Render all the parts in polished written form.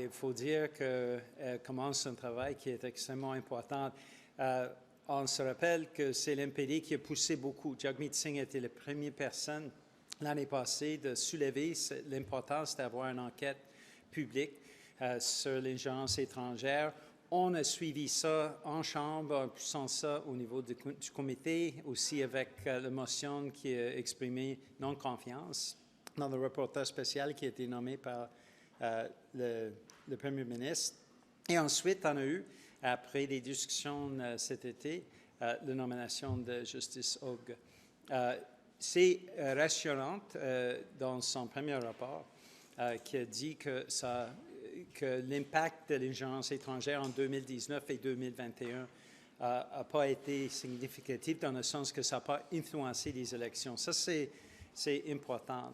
il faut dire qu'elle commence un travail qui est extrêmement important. On se rappelle que c'est l'NPD qui a poussé beaucoup. Jagmeet Singh était la première personne l'année passée de soulever l'importance d'avoir une enquête publique sur l'ingérence étrangère. On a suivi ça en Chambre, en poussant ça au niveau du comité, aussi avec la motion qui a exprimé non-confiance dans le rapporteur spécial qui a été nommé par le Premier ministre. Et ensuite, on a eu, après des discussions cet été, la nomination de Justice Hogue. C'est rassurant dans son premier rapport qui a dit que l'impact de l'ingérence étrangère en 2019 et 2021 n'a pas été significatif dans le sens que ça n'a pas influencé les élections. Ça, c'est important.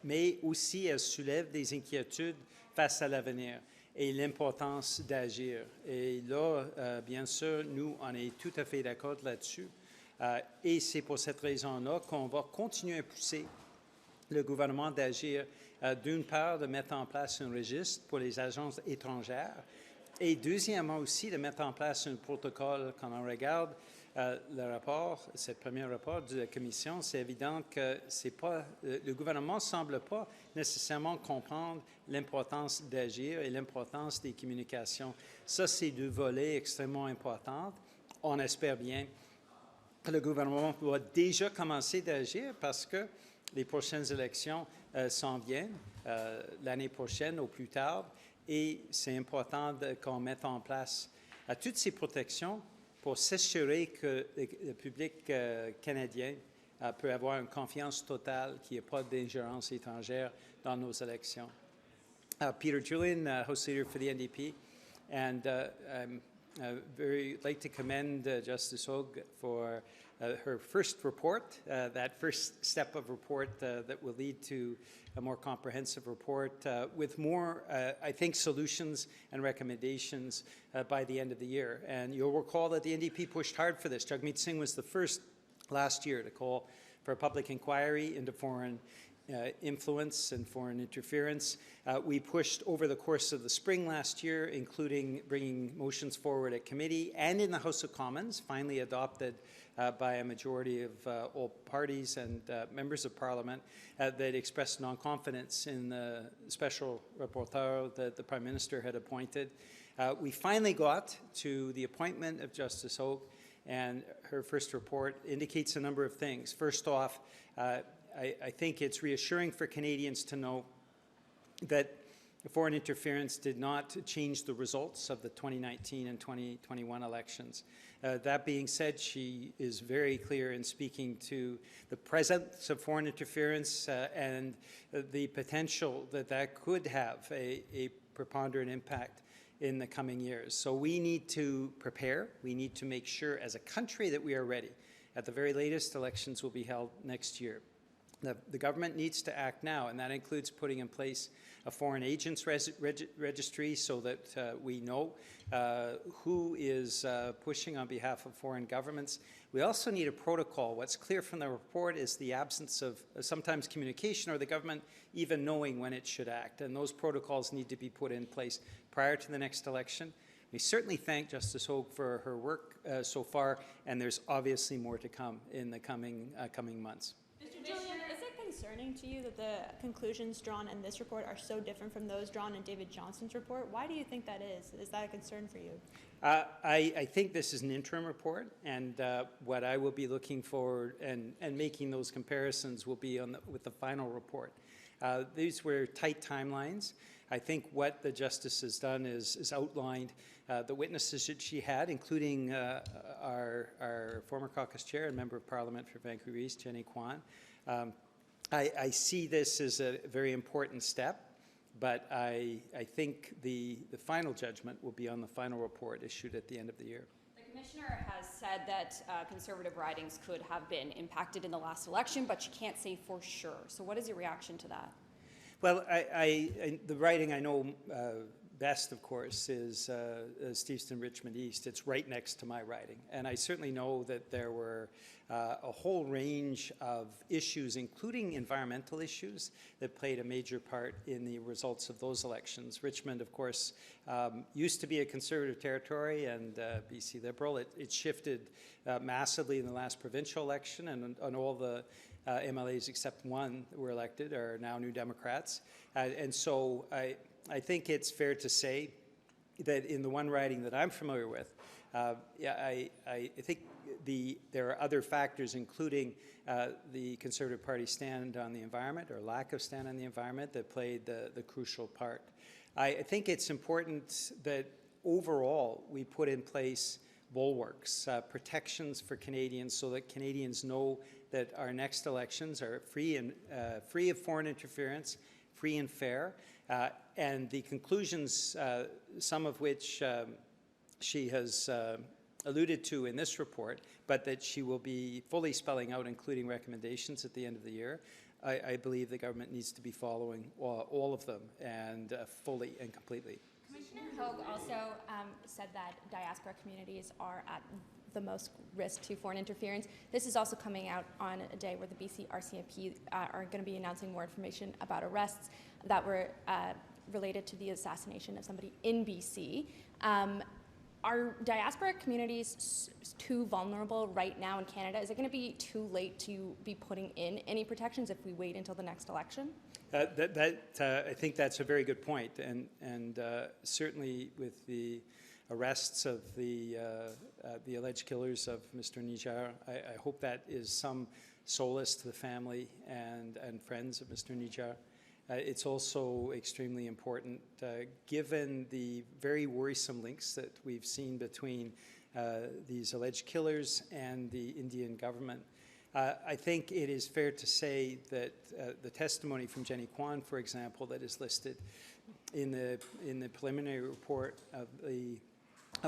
Mais aussi, elle soulève des inquiétudes face à l'avenir et l'importance d'agir. Et là, bien sûr, nous, on est tout à fait d'accord là-dessus. Et c'est pour cette raison-là qu'on va continuer à pousser le gouvernement d'agir, d'une part, de mettre en place un registre pour les agences étrangères et deuxièmement aussi de mettre en place un protocole. Quand on regarde le rapport, ce premier rapport de la Commission, c'est évident que le gouvernement ne semble pas nécessairement comprendre l'importance d'agir et l'importance des communications. Ça, c'est deux volets extrêmement importants. On espère bien que le gouvernement doit déjà commencer d'agir parce que les prochaines élections s'en viennent l'année prochaine au plus tard et c'est important qu'on mette en place toutes ces protections pour s'assurer que le public canadien peut avoir une confiance totale qu'il n'y ait pas d'ingérence étrangère dans nos élections. Peter Julian, House Leader for the NDP, and I'm very like to commend Justice Hogue for her first report, that first step of report that will lead to a more comprehensive report with more, I think, solutions and recommendations by the end of the year. And you'll recall that the NDP pushed hard for this. Jagmeet Singh was the first last year to call for a public inquiry into foreign influence and foreign interference. We pushed over the course of the spring last year, including bringing motions forward at committee and in the House of Commons, finally adopted by a majority of all parties and members of Parliament that expressed non-confidence in the special rapporteur that the Prime Minister had appointed. We finally got to the appointment of Justice Hogue, and her first report indicates a number of things. First off, I think it's reassuring for Canadians to know that foreign interference did not change the results of the 2019 and 2021 elections. That being said, she is very clear in speaking to the presence of foreign interference and the potential that could have a preponderant impact in the coming years. So we need to prepare. We need to make sure as a country that we are ready. At the very latest, elections will be held next year. The government needs to act now, and that includes putting in place a foreign agents registry so that we know who is pushing on behalf of foreign governments. We also need a protocol. What's clear from the report is the absence of sometimes communication or the government even knowing when it should act, and those protocols need to be put in place prior to the next election. We certainly thank Justice Hogue for her work so far, and there's obviously more to come in the coming months. Mr. Julian, is it concerning to you that the conclusions drawn in this report are so different from those drawn in David Johnston's report? Why do you think that is? Is that a concern for you? I think this is an interim report, and what I will be looking for and making those comparisons will be with the final report. These were tight timelines. I think what the Justice has done is outlined the witnesses that she had, including our former caucus chair and member of Parliament for Vancouver East, Jenny Kwan. I see this as a very important step, but I think the final judgment will be on the final report issued at the end of the year. The Commissioner has said that Conservative ridings could have been impacted in the last election, but she can't say for sure. So what is your reaction to that? Well, the riding I know best, of course, is Steveston Richmond East. It's right next to my riding. And I certainly know that there were a whole range of issues, including environmental issues, that played a major part in the results of those elections. Richmond, of course, used to be a Conservative territory and BC Liberal. It shifted massively in the last provincial election, and all the MLAs except one that were elected are now New Democrats. And so I think it's fair to say that in the one riding that I'm familiar with, I think there are other factors, including the Conservative Party stand on the environment or lack of stand on the environment, that played the crucial part. I think it's important that overall we put in place bulwarks, protections for Canadians, so that Canadians know that our next elections are free of foreign interference, free and fair, and the conclusions, some of which she has alluded to in this report, but that she will be fully spelling out, including recommendations at the end of the year. I believe the government needs to be following all of them, and fully and completely. Commissioner Hogue also said that diaspora communities are at the most risk to foreign interference. This is also coming out on a day where the BC RCMP are going to be announcing more information about arrests that were related to the assassination of somebody in BC. Are diaspora communities too vulnerable right now in Canada? Is it going to be too late to be putting in any protections if we wait until the next election? I think that's a very good point, and certainly with the arrests of the alleged killers of Mr. Niger, I hope that is some solace to the family and friends of Mr. Niger. It's also extremely important, given the very worrisome links that we've seen between these alleged killers and the Indian government. I think it is fair to say that the testimony from Jenny Kwan, for example, that is listed in the preliminary report of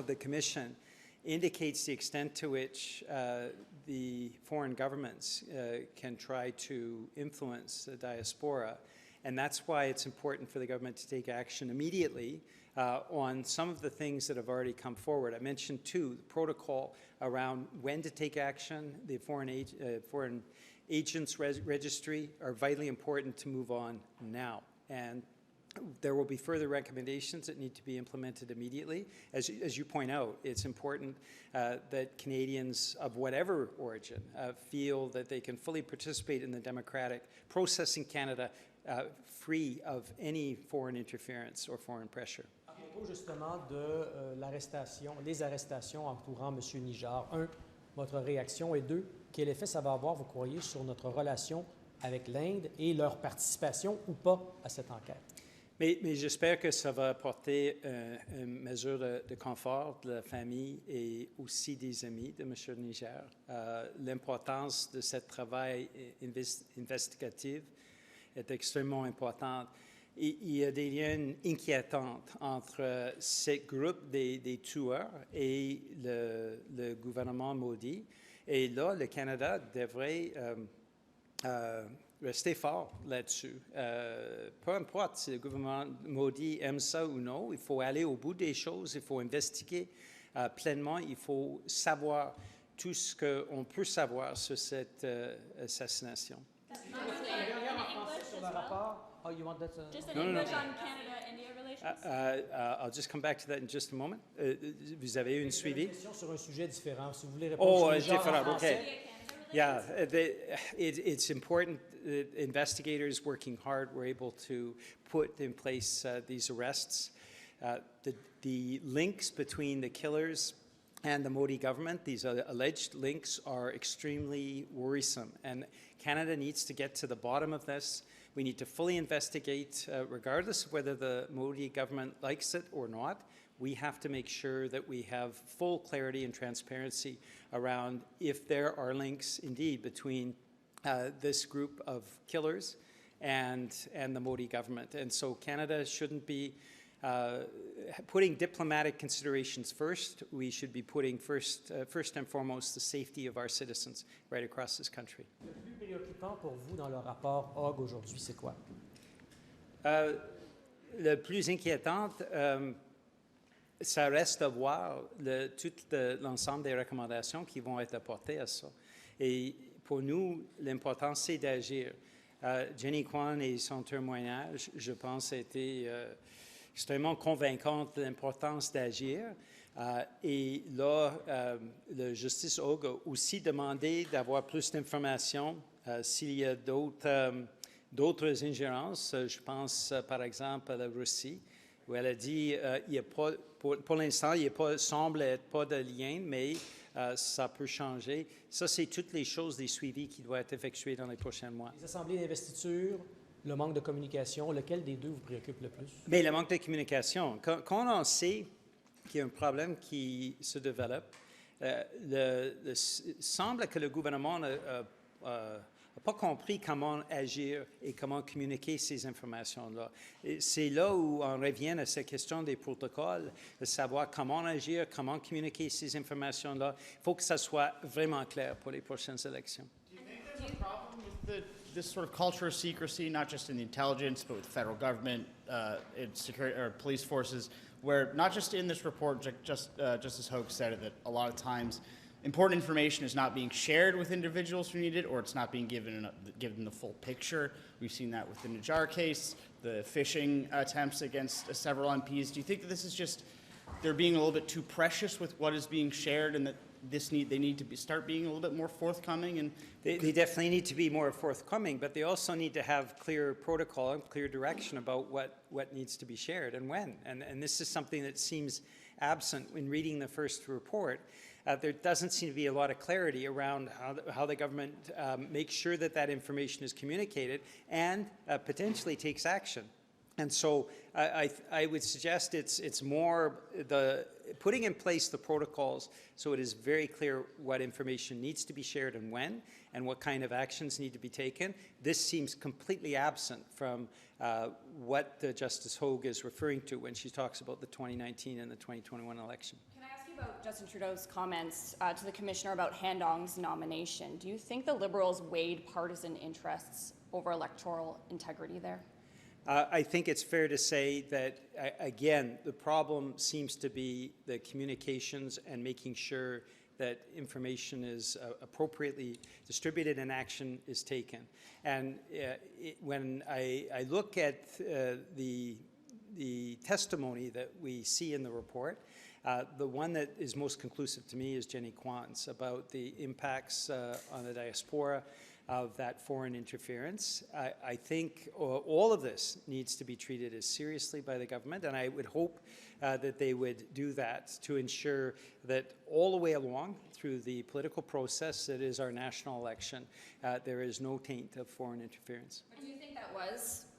the Commission, indicates the extent to which the foreign governments can try to influence the diaspora. And that's why it's important for the government to take action immediately on some of the things that have already come forward. I mentioned, too, the protocol around when to take action. The foreign agents registry are vitally important to move on now. And there will be further recommendations that need to be implemented immediately. As you point out, it's important that Canadians of whatever origin feel that they can fully participate in the democratic process in Canada, free of any foreign interference or foreign pressure. À propos justement de les arrestations entourant M. Niger, un, votre réaction, et deux, quel effet ça va avoir, vous croyez, sur notre relation avec l'Inde et leur participation ou pas à cette enquête? Mais j'espère que ça va apporter une mesure de confort de la famille et aussi des amis de M. Niger. L'importance de ce travail investigatif est extrêmement importante. Il y a des liens inquiétants entre ce groupe des tueurs et le gouvernement maudit. Et là, le Canada devrait rester fort là-dessus. Peu importe si le gouvernement maudit aime ça ou non, il faut aller au bout des choses, il faut investiguer pleinement, il faut savoir tout ce qu'on peut savoir sur cette assassination. Oh, you want that? Just an English on Canada-India relations? I'll just come back to that in just a moment. Vous avez une suivi? Une question sur un sujet différent. Si vous voulez répondre sur le genre en français. Okay. Yeah, it's important that investigators working hard were able to put in place these arrests. The links between the killers and the Modi government, these alleged links, are extremely worrisome. And Canada needs to get to the bottom of this. We need to fully investigate, regardless of whether the Modi government likes it or not. We have to make sure that we have full clarity and transparency around if there are links indeed between this group of killers and the Modi government. And so Canada shouldn't be putting diplomatic considerations first. We should be putting first and foremost the safety of our citizens right across this country. Le plus préoccupant pour vous dans le rapport Hogue aujourd'hui, c'est quoi? le plus inquiétant, ça reste à voir tout l'ensemble des recommandations qui vont être apportées à ça. Et pour nous, l'important, c'est d'agir. Jenny Kwan et son témoignage, je pense, a été extrêmement convaincant de l'importance d'agir. Et là, le Justice Hogue a aussi demandé d'avoir plus d'informations s'il y a d'autres ingérences. Je pense, par exemple, à la Russie, où elle a dit il y a pas, pour l'instant, il semble être pas de lien, mais ça peut changer. Ça, c'est toutes les choses, des suivis qui doivent être effectués dans les prochains mois. Les assemblées d'investiture, le manque de communication, lequel des deux vous préoccupe le plus? Mais le manque de communication. Quand on sait qu'il y a un problème qui se développe, il semble que le gouvernement n'a pas compris comment agir et comment communiquer ces informations-là. C'est là où on revient à cette question des protocoles, de savoir comment agir, comment communiquer ces informations-là. Il faut que ça soit vraiment clair pour les prochaines élections. Do you think there's a problem with this sort of culture of secrecy, not just in the intelligence, but with the federal government and security or police forces, where not just in this report, Justice Hogue said it, that a lot of times important information is not being shared with individuals who need it, or it's not being given the full picture. We've seen that with the Najjar case, the phishing attempts against several MPs. Do you think that this is just they're being a little bit too precious with what is being shared, and that they need to start being a little bit more forthcoming? And They definitely need to be more forthcoming, but they also need to have clear protocol and clear direction about what needs to be shared and when. And this is something that seems absent when reading the first report. There doesn't seem to be a lot of clarity around how the government makes sure that information is communicated and potentially takes action. And so I would suggest it's more putting in place the protocols so it is very clear what information needs to be shared and when, and what kind of actions need to be taken. This seems completely absent from what Justice Hogue is referring to when she talks about the 2019 and the 2021 election. Can I ask you about Justin Trudeau's comments to the Commissioner about Han Dong's nomination? Do you think the Liberals weighed partisan interests over electoral integrity there? I think it's fair to say that, again, the problem seems to be the communications and making sure that information is appropriately distributed and action is taken. And when I look at the testimony that we see in the report, the one that is most conclusive to me is Jenny Kwan's about the impacts on the diaspora of that foreign interference. I think all of this needs to be treated as seriously by the government, and I would hope that they would do that to ensure that all the way along through the political process that is our national election, there is no taint of foreign interference. But do you think that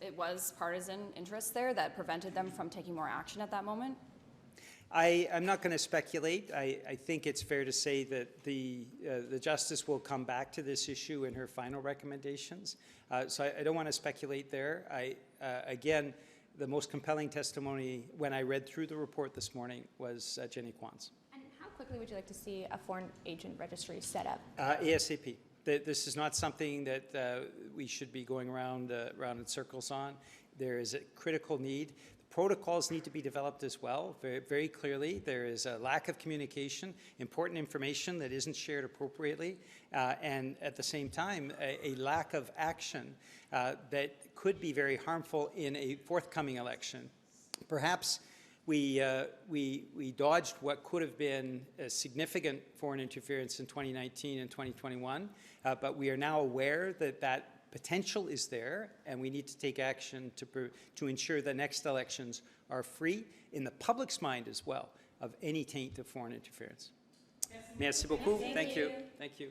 it was partisan interest there that prevented them from taking more action at that moment? I'm not going to speculate. I think it's fair to say that the Justice will come back to this issue in her final recommendations. So I don't want to speculate there. Again, the most compelling testimony when I read through the report this morning was Jenny Kwan's. And how quickly would you like to see a foreign agent registry set up? ASAP. This is not something that we should be going around in circles on. There is a critical need. Protocols need to be developed as well, very, very clearly. There is a lack of communication, important information that isn't shared appropriately, and at the same time, a lack of action that could be very harmful in a forthcoming election. Perhaps we dodged what could have been a significant foreign interference in 2019 and 2021, but we are now aware that potential is there, and we need to take action to ensure the next elections are free in the public's mind as well of any taint of foreign interference. Merci beaucoup. Thank you. Thank you.